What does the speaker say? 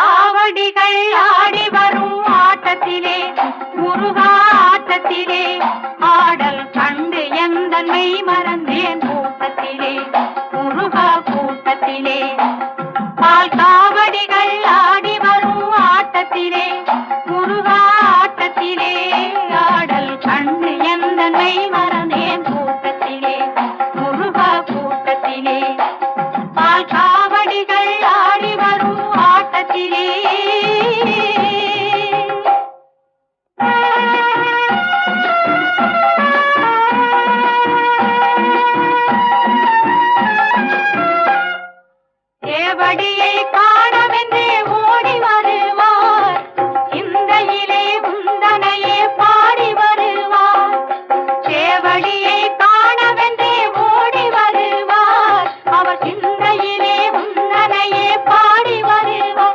காவடிகள் ஆடி வரும் ஆட்டத்திலே முருகா ஆட்டத்திலே ஆடல் கண்டு எந்தன்மை மறந்தேன் கூட்டத்திலே முருகா கூட்டத்திலே பால் காவடிகள்